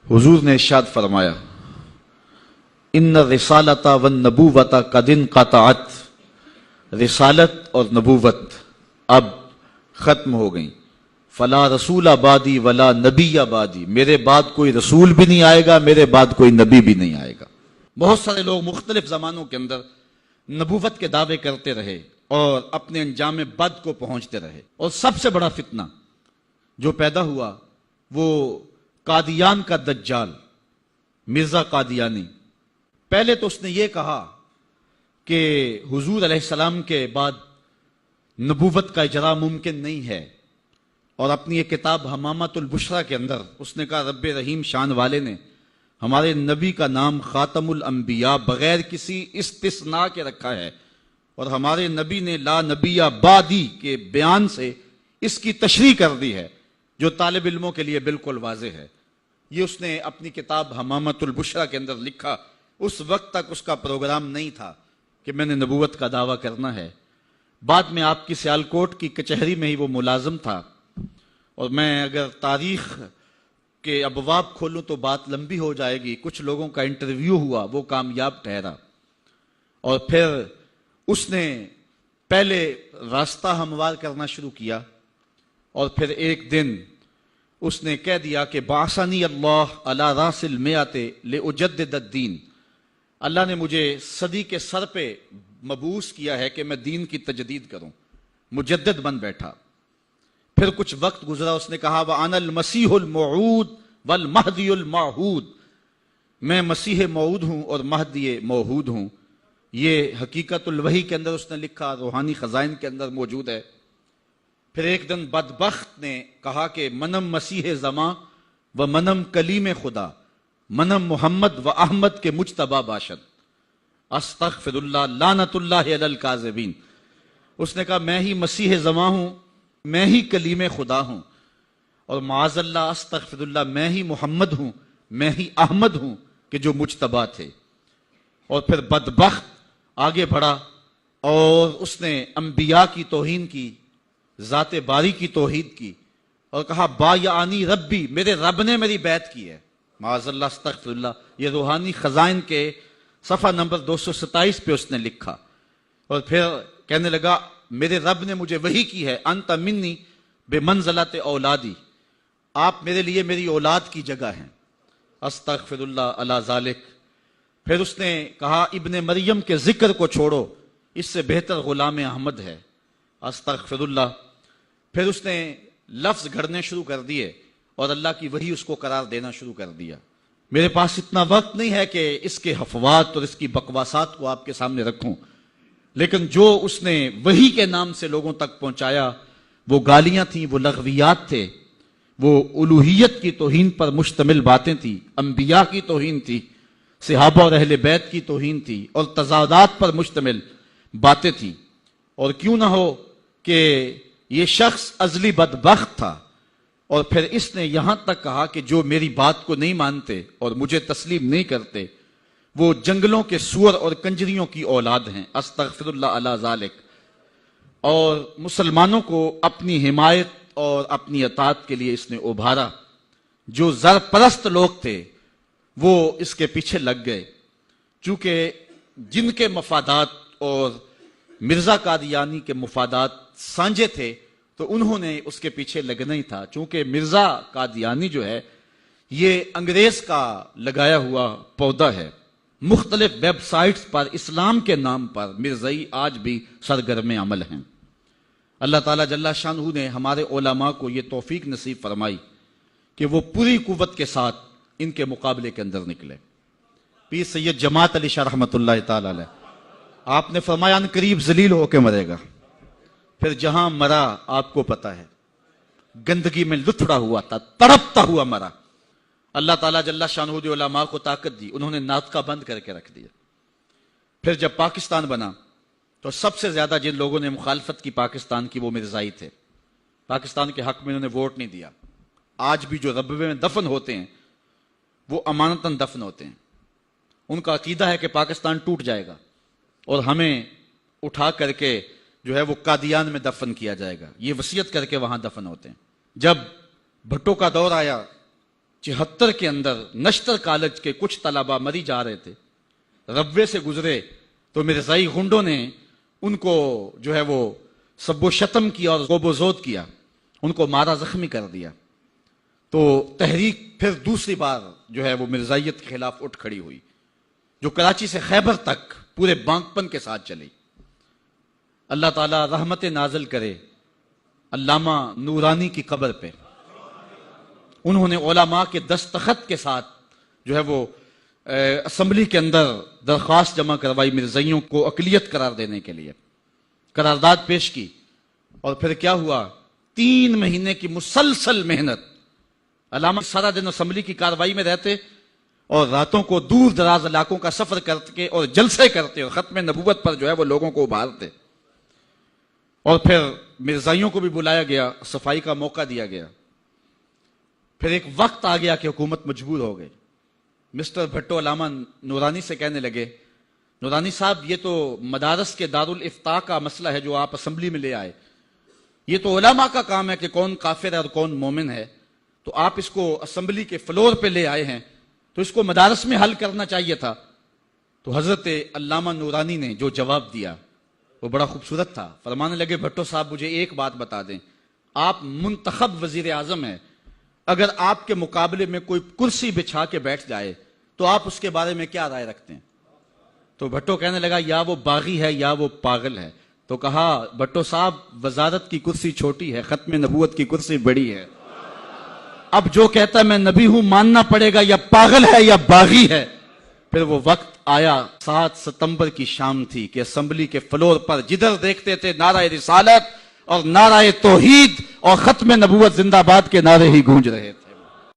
حضور نے ارشاد فرمایا ان الرسالۃ والنبوۃ قد انقطعت، رسالت اور نبوت اب ختم ہو گئیں، فلا رسول بعدی ولا نبی بعدی، میرے بعد کوئی رسول بھی نہیں آئے گا، میرے بعد کوئی نبی بھی نہیں آئے گا۔ بہت سارے لوگ مختلف زمانوں کے اندر نبوت کے دعوے کرتے رہے اور اپنے انجام بد کو پہنچتے رہے، اور سب سے بڑا فتنہ جو پیدا ہوا وہ قادیان کا دجال مرزا قادیانی۔ پہلے تو اس نے یہ کہا کہ حضور علیہ السلام کے بعد نبوت کا اجرا ممکن نہیں ہے، اور اپنی ایک کتاب حمامۃ البشریٰ کے اندر اس نے کہا رب رحیم شان والے نے ہمارے نبی کا نام خاتم الانبیاء بغیر کسی استثناء کے رکھا ہے، اور ہمارے نبی نے لا نبی بعدی کے بیان سے اس کی تشریح کر دی ہے، جو طالب علموں کے لیے بالکل واضح ہے۔ یہ اس نے اپنی کتاب حمامۃ البشریٰ کے اندر لکھا۔ اس وقت تک اس کا پروگرام نہیں تھا کہ میں نے نبوت کا دعویٰ کرنا ہے۔ بعد میں آپ کی سیالکوٹ کی کچہری میں ہی وہ ملازم تھا، اور میں اگر تاریخ کے ابواب کھولوں تو بات لمبی ہو جائے گی۔ کچھ لوگوں کا انٹرویو ہوا، وہ کامیاب ٹھہرا، اور پھر اس نے پہلے راستہ ہموار کرنا شروع کیا، اور پھر ایک دن اس نے کہہ دیا کہ بعثنی اللہ علی راس المئۃ لأجدد الدین، اللہ نے مجھے صدی کے سر پہ مبعوث کیا ہے کہ میں دین کی تجدید کروں، مجدد بن بیٹھا۔ پھر کچھ وقت گزرا، اس نے کہا وَأَنَا الْمَسِيحُ الْمَوْعُودُ وَالْمَهْدِيُ الْمَوْعُودُ، میں مسیح موعود ہوں اور مہدی موعود ہوں۔ یہ حقیقت الوحی کے اندر اس نے لکھا، روحانی خزائن کے اندر موجود ہے۔ پھر ایک دن بدبخت نے کہا کہ منم مسیح زماں و منم کلیم خدا، منم محمد و احمد کے مجتبی باشد، استغفر اللہ لعنت اللہ علی الکاذبین۔ اس نے کہا میں ہی مسیح زماں ہوں، میں ہی کلیم خدا ہوں، اور معاذ اللہ استغفر اللہ میں ہی محمد ہوں، میں ہی احمد ہوں کہ جو مجتبی تھے۔ اور پھر بدبخت آگے بڑھا اور اس نے انبیاء کی توہین کی، ذات باری کی توحید کی، اور کہا بایعنی ربی، میرے رب نے میری بیعت کی ہے، معاذ اللہ استغفر اللہ۔ یہ روحانی خزائن کے صفحہ نمبر 227 پہ اس نے لکھا، اور پھر کہنے لگا میرے رب نے مجھے وحی کی ہے، انت منی بمنزلت اولادی، آپ میرے لیے میری اولاد کی جگہ ہیں، استغفر اللہ علی ذالک۔ پھر اس نے کہا ابن مریم کے ذکر کو چھوڑو، اس سے بہتر غلام احمد ہے، استغفر اللہ۔ پھر اس نے لفظ گھڑنے شروع کر دیے اور اللہ کی وحی اس کو قرار دینا شروع کر دیا۔ میرے پاس اتنا وقت نہیں ہے کہ اس کے حفوات اور اس کی بکواسات کو آپ کے سامنے رکھوں، لیکن جو اس نے وحی کے نام سے لوگوں تک پہنچایا وہ گالیاں تھیں، وہ لغویات تھے، وہ الوہیت کی توہین پر مشتمل باتیں تھیں، انبیاء کی توہین تھی، صحابہ اور اہل بیت کی توہین تھی، اور تضادات پر مشتمل باتیں تھیں۔ اور کیوں نہ ہو کہ یہ شخص ازلی بدبخت تھا، اور پھر اس نے یہاں تک کہا کہ جو میری بات کو نہیں مانتے اور مجھے تسلیم نہیں کرتے وہ جنگلوں کے سور اور کنجریوں کی اولاد ہیں، استغفر اللہ علی ذالک۔ اور مسلمانوں کو اپنی حمایت اور اپنی اطاعت کے لیے اس نے ابھارا۔ جو زر پرست لوگ تھے وہ اس کے پیچھے لگ گئے، چونکہ جن کے مفادات اور مرزا قادیانی کے مفادات سانجے تھے تو انہوں نے اس کے پیچھے لگنا ہی تھا، چونکہ مرزا قادیانی جو ہے یہ انگریز کا لگایا ہوا پودا ہے۔ مختلف ویب سائٹس پر اسلام کے نام پر مرزائی آج بھی سرگرم عمل ہیں۔ اللہ تعالیٰ جل شانہ نے ہمارے علماء کو یہ توفیق نصیب فرمائی کہ وہ پوری قوت کے ساتھ ان کے مقابلے کے اندر نکلے۔ پیر سید جماعت علی شاہ رحمۃ اللہ تعالی علیہ، آپ نے فرمایا ان قریب ذلیل ہو کے مرے گا۔ پھر جہاں مرا آپ کو پتا ہے، گندگی میں لتھڑا ہوا تھا، تڑپتا ہوا مرا۔ اللہ تعالیٰ جل شانہ نے علماء کو طاقت دی، انہوں نے ناطقہ بند کر کے رکھ دیا۔ پھر جب پاکستان بنا تو سب سے زیادہ جن لوگوں نے مخالفت کی پاکستان کی وہ مرزائی تھے۔ پاکستان کے حق میں انہوں نے ووٹ نہیں دیا۔ آج بھی جو ربوے میں دفن ہوتے ہیں وہ امانتاً دفن ہوتے ہیں۔ ان کا عقیدہ ہے کہ پاکستان ٹوٹ جائے گا اور ہمیں اٹھا کر کے جو ہے وہ قادیان میں دفن کیا جائے گا، یہ وصیت کر کے وہاں دفن ہوتے ہیں۔ جب بھٹو کا دور آیا 74 کے اندر نشتر کالج کے کچھ طلبہ مری جا رہے تھے، ربوے سے گزرے تو مرزائی غنڈوں نے ان کو جو ہے وہ سب و شتم کیا اور غوب و زود کیا، ان کو مارا، زخمی کر دیا. تو تحریک پھر دوسری بار جو ہے وہ مرزائیت کے خلاف اٹھ کھڑی ہوئی، جو کراچی سے خیبر تک پورے بانکپن کے ساتھ چلی. اللہ تعالیٰ رحمت نازل کرے علامہ نورانی کی قبر پہ. انہوں نے علماء کے دستخط کے ساتھ جو ہے وہ اسمبلی کے اندر درخواست جمع کروائی مرزائیوں کو اقلیت قرار دینے کے لیے، قرارداد پیش کی. اور پھر کیا ہوا، 3 مہینے کی مسلسل محنت. علامہ سارا دن اسمبلی کی کاروائی میں رہتے اور راتوں کو دور دراز علاقوں کا سفر کرتے اور جلسے کرتے اور ختم نبوت پر جو ہے وہ لوگوں کو ابھارتے. اور پھر مرزائیوں کو بھی بلایا گیا، صفائی کا موقع دیا گیا. پھر ایک وقت آ گیا کہ حکومت مجبور ہو گئی. مسٹر بھٹو علامہ نورانی سے کہنے لگے، نورانی صاحب یہ تو مدارس کے دارالافتاء کا مسئلہ ہے جو آپ اسمبلی میں لے آئے، یہ تو علماء کا کام ہے کہ کون کافر ہے اور کون مومن ہے، تو آپ اس کو اسمبلی کے فلور پہ لے آئے ہیں تو اس کو مدارس میں حل کرنا چاہیے تھا. تو حضرت علامہ نورانی نے جو جواب دیا وہ بڑا خوبصورت تھا. فرمانے لگے، بھٹو صاحب مجھے ایک بات بتا دیں، آپ منتخب وزیر اعظم ہیں، اگر آپ کے مقابلے میں کوئی کرسی بچھا کے بیٹھ جائے تو آپ اس کے بارے میں کیا رائے رکھتے ہیں؟ تو بھٹو کہنے لگا، یا وہ باغی ہے یا وہ پاگل ہے. تو کہا، بھٹو صاحب وزارت کی کرسی چھوٹی ہے، ختم نبوت کی کرسی بڑی ہے. اب جو کہتا ہے میں نبی ہوں ماننا پڑے گا، یا پاگل ہے یا باغی ہے. پھر وہ وقت آیا، 7 ستمبر کی شام تھی کہ اسمبلی کے فلور پر جدھر دیکھتے تھے نعرہ رسالت اور نعرہ توحید اور ختم نبوت زندہ باد کے نعرے ہی گونج رہے تھے.